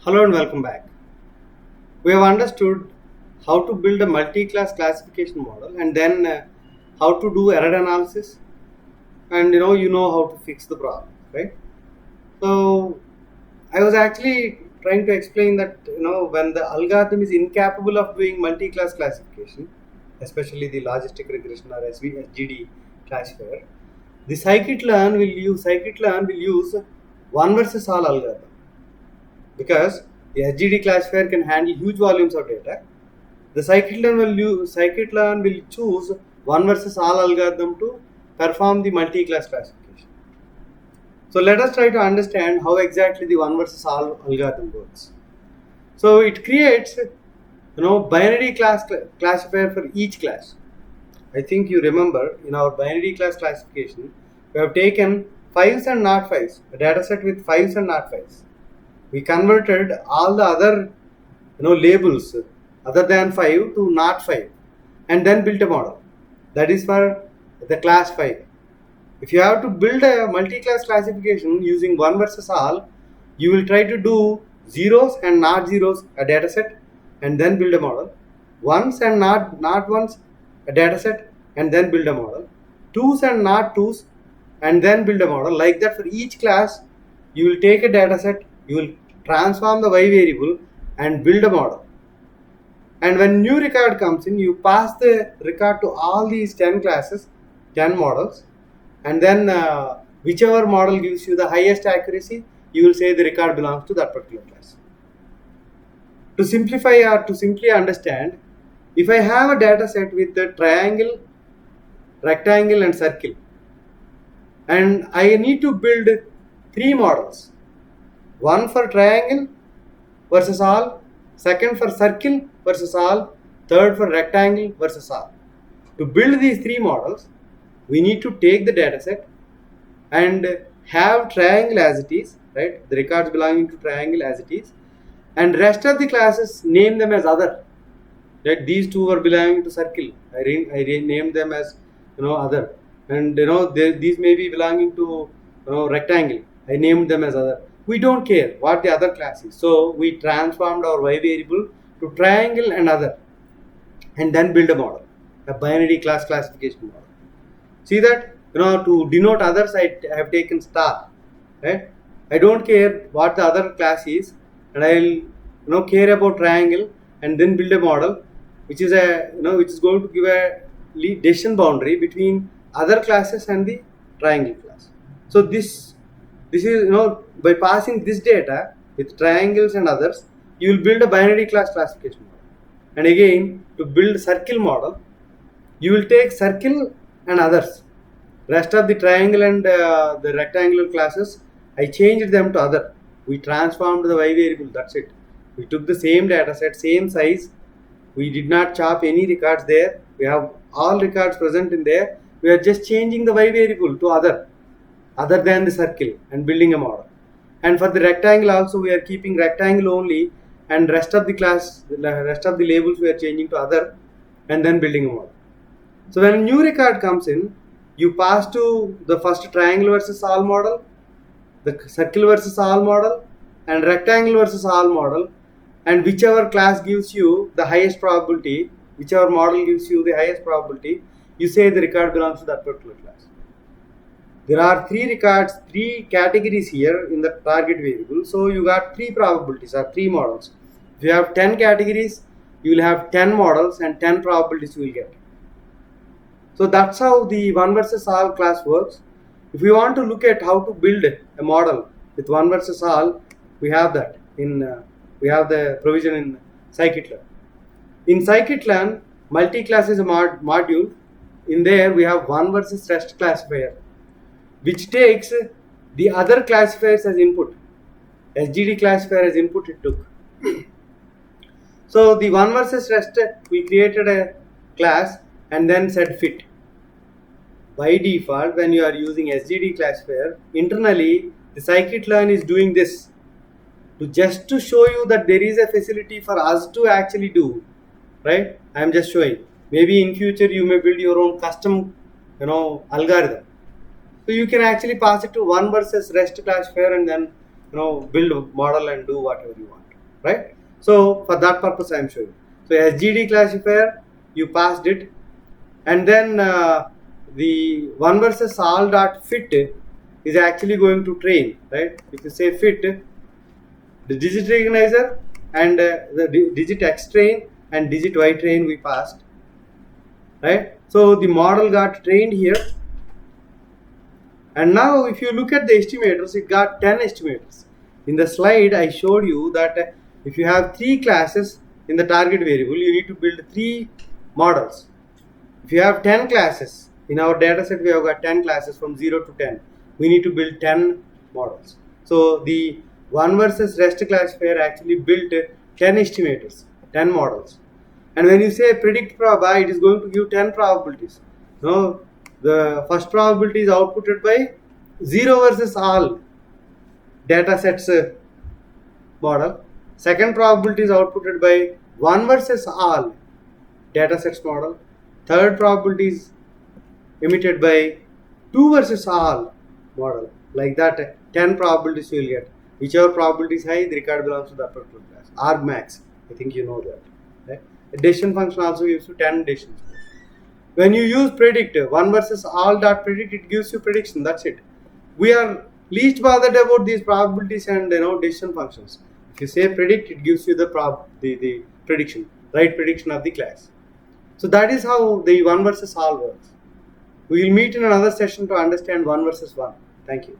Hello and welcome back. We have understood how to build a multi-class classification model and then how to do error analysis, and you know how to fix the problem, right? So I was actually trying to explain that when the algorithm is incapable of doing multi-class classification, especially the logistic regression or SGD classifier, the scikit-learn will use one versus all algorithm, because the SGD classifier can handle huge volumes of data. The scikit-learn will choose one versus all algorithm to perform the multi-class classification. So let us try to understand how exactly the one versus all algorithm works. So it creates binary classifier for each class. I think you remember in our binary class classification, we have taken fives and not fives, a data set with fives and not fives. We converted all the other labels other than 5 to not 5 and then built a model that is for the class 5. If you have to build a multi-class classification using one versus all, you will try to do zeros and not zeros a data set and then build a model, ones and not ones a data set and then build a model, twos and not twos and then build a model. Like that for each class, you will take a data set, you will transform the y variable and build a model. And when new record comes in, you pass the record to all these 10 classes, 10 models, and then whichever model gives you the highest accuracy, you will say the record belongs to that particular class. To simplify or to simply understand, if I have a data set with a triangle, rectangle and circle, and I need to build 3 models, one for triangle versus all, second for circle versus all, third for rectangle versus all. To build these 3 models, we need to take the data set and have triangle as it is, right? The records belonging to triangle as it is, and rest of the classes name them as other. Right? These two were belonging to circle. I named them as other, and these may be belonging to rectangle. I named them as other. We don't care what the other class is. So we transformed our y variable to triangle and other, and then build a model, a binary class classification model. See that to denote others, I have taken star, right? I don't care what the other class is, and I'll care about triangle and then build a model, which is which is going to give a decision boundary between other classes and the triangle class. So this is by passing this data with triangles and others, you will build a binary class classification model. And again, to build circle model, you will take circle and others. Rest of the triangle and the rectangular classes, I changed them to other. We transformed the y variable. That's it. We took the same data set, same size. We did not chop any records there. We have all records present in there. We are just changing the y variable to other than the circle and building a model. And for the rectangle also, we are keeping rectangle only, and rest of the labels we are changing to other and then building a model. So when a new record comes in, you pass to the first triangle versus all model, the circle versus all model, and rectangle versus all model, and whichever class gives you the highest probability, whichever model gives you the highest probability, you say the record belongs to that particular class. There are 3 categories here in the target variable. So you got 3 probabilities or 3 models. If you have 10 categories, you will have 10 models and 10 probabilities you will get. So that's how the one versus all class works. If we want to look at how to build a model with one versus all, we have that we have the provision in scikit-learn. In scikit-learn, multi-class is a module. In there we have one versus rest classifier, which takes the other classifiers as input. SGD classifier as input it took. So the one versus rest, we created a class and then said fit. By default, when you are using SGD classifier, internally the scikit-learn is doing this just to show you that there is a facility for us to actually do, right? I am just showing. Maybe in future you may build your own custom algorithm. So you can actually pass it to one versus rest classifier and then build a model and do whatever you want. right? So for that purpose I am showing. So SGD classifier, you passed it, and then the one versus all dot fit is actually going to train, right? If you say fit, the digit recognizer and the digit X train and digit Y train we passed, right? So the model got trained here, and now if you look at the estimators, it got 10 estimators. In the slide I showed you that if you have 3 classes in the target variable, you need to build 3 models. If you have 10 classes, in our data set we have got 10 classes from 0 to 10, we need to build 10 models. So the one versus rest classifier actually built 10 estimators, 10 models. And when you say predict prob I, it is going to give 10 probabilities. No, the first probability is outputted by 0 versus all data sets model. Second probability is outputted by 1 versus all data sets model. Third probability is emitted by 2 versus all model. Like that, 10 probabilities you will get. Whichever probability is high, the record belongs to that particular class. Argmax, I think you know that. Right? The decision function also gives you 10 decisions. When you use predict, 1 versus all dot predict, it gives you prediction. That's it. We are least bothered about these probabilities and decision functions. If you say predict, it gives you the prediction, right prediction of the class. So that is how the 1 versus all works. We will meet in another session to understand 1 versus 1. Thank you.